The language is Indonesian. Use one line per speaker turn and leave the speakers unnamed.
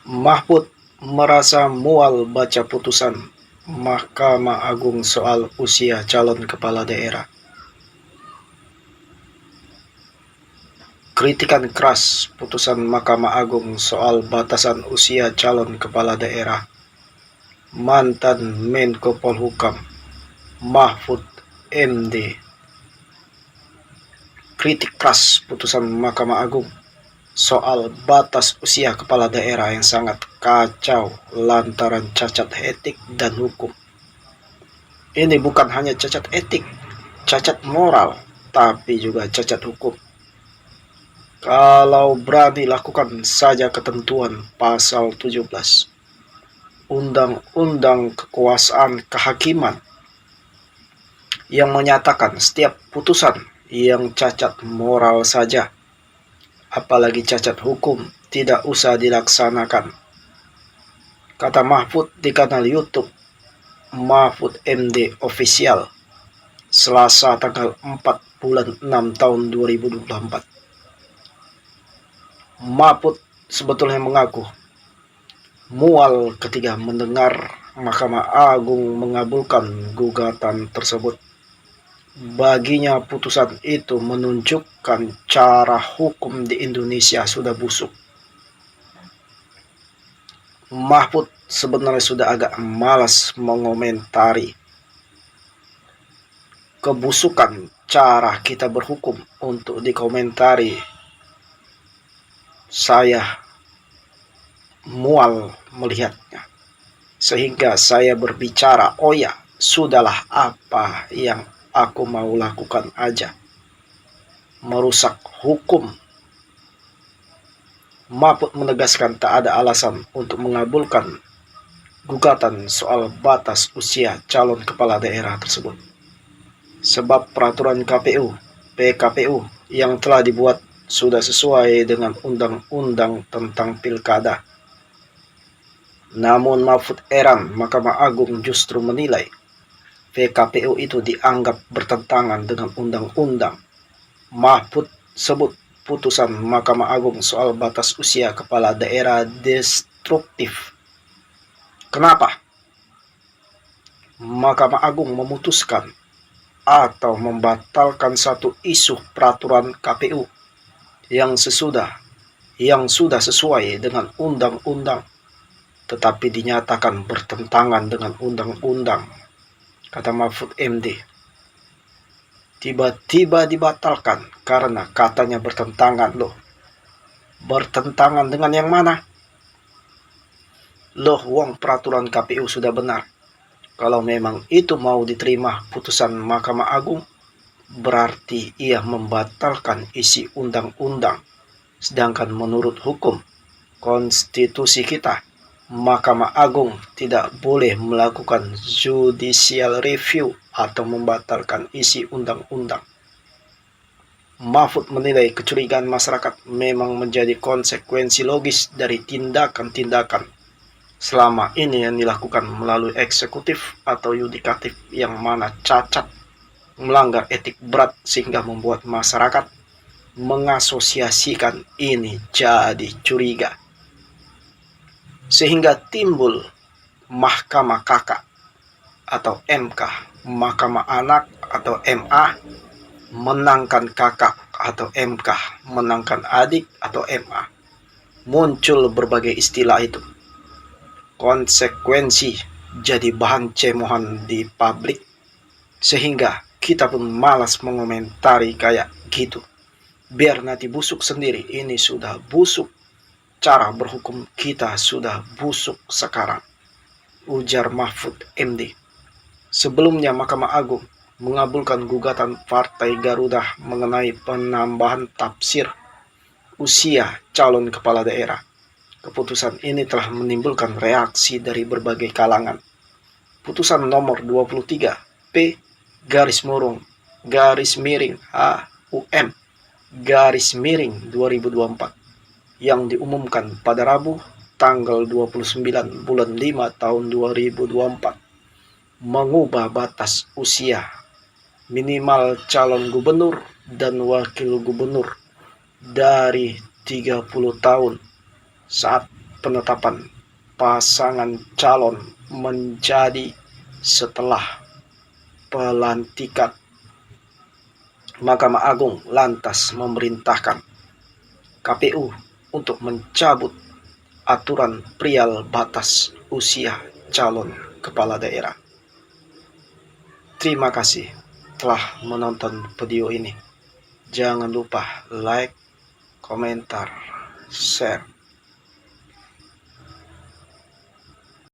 Mahfud merasa mual baca putusan Mahkamah Agung soal usia calon kepala daerah. Kritikan keras putusan Mahkamah Agung soal batasan usia calon kepala daerah. Mantan Menko Polhukam Mahfud MD kritik keras putusan Mahkamah Agung soal batas usia kepala daerah yang sangat kacau lantaran cacat etik dan hukum. Ini bukan hanya cacat etik, cacat moral, tapi juga cacat hukum. Kalau berani lakukan saja ketentuan pasal 17 Undang-Undang Kekuasaan Kehakiman yang menyatakan setiap putusan yang cacat moral saja, apalagi cacat hukum, tidak usah dilaksanakan. Kata Mahfud di kanal YouTube Mahfud MD Official Selasa tanggal 4 bulan 6 tahun 2024. Mahfud sebetulnya mengaku mual ketika mendengar Mahkamah Agung mengabulkan gugatan tersebut. Baginya putusan itu menunjukkan cara hukum di Indonesia sudah busuk. Mahfud sebenarnya sudah agak malas mengomentari kebusukan cara kita berhukum untuk dikomentari. Saya mual melihatnya, sehingga saya berbicara, oh ya, sudahlah, apa yang aku mau lakukan aja, merusak hukum. Mahfud menegaskan tak ada alasan untuk mengabulkan gugatan soal batas usia calon kepala daerah tersebut, sebab peraturan KPU, PKPU yang telah dibuat sudah sesuai dengan undang-undang tentang pilkada. Namun Mahfud heran Mahkamah Agung justru menilai PKPU itu dianggap bertentangan dengan undang-undang. Mahfud sebut putusan Mahkamah Agung soal batas usia kepala daerah destruktif. Kenapa? Mahkamah Agung memutuskan atau membatalkan satu isu peraturan KPU yang sudah sesuai dengan undang-undang, tetapi dinyatakan bertentangan dengan undang-undang, kata Mahfud MD. Tiba-tiba dibatalkan karena katanya bertentangan. Loh, bertentangan dengan yang mana? Loh, wong peraturan KPU sudah benar. Kalau memang itu mau diterima putusan Mahkamah Agung, berarti ia membatalkan isi undang-undang. Sedangkan menurut hukum konstitusi kita, Mahkamah Agung tidak boleh melakukan judicial review atau membatalkan isi undang-undang. Mahfud menilai kecurigaan masyarakat memang menjadi konsekuensi logis dari tindakan-tindakan selama ini yang dilakukan melalui eksekutif atau yudikatif yang mana cacat, melanggar etik berat, sehingga membuat masyarakat mengasosiasikan ini jadi curiga, sehingga timbul Mahkamah Kakak atau MK, Mahkamah Anak atau MA, menangkan kakak atau MK, menangkan adik atau MA. Muncul berbagai istilah itu. Konsekuensi jadi bahan cemohan di publik, sehingga kita pun malas mengomentari kayak gitu. Biar nanti busuk sendiri, ini sudah busuk. Cara berhukum kita sudah busuk sekarang, ujar Mahfud MD. Sebelumnya Mahkamah Agung mengabulkan gugatan Partai Garuda mengenai penambahan tafsir usia calon kepala daerah. Keputusan ini telah menimbulkan reaksi dari berbagai kalangan. Putusan nomor 23 P garis miring HUM garis miring 2024 yang diumumkan pada Rabu tanggal 29 bulan 5 tahun 2024 mengubah batas usia minimal calon gubernur dan wakil gubernur dari 30 tahun saat penetapan pasangan calon menjadi setelah pelantikan. Mahkamah Agung lantas memerintahkan KPU untuk mencabut aturan perihal batas usia calon kepala daerah. Terima kasih telah menonton video ini. Jangan lupa like, komentar, share,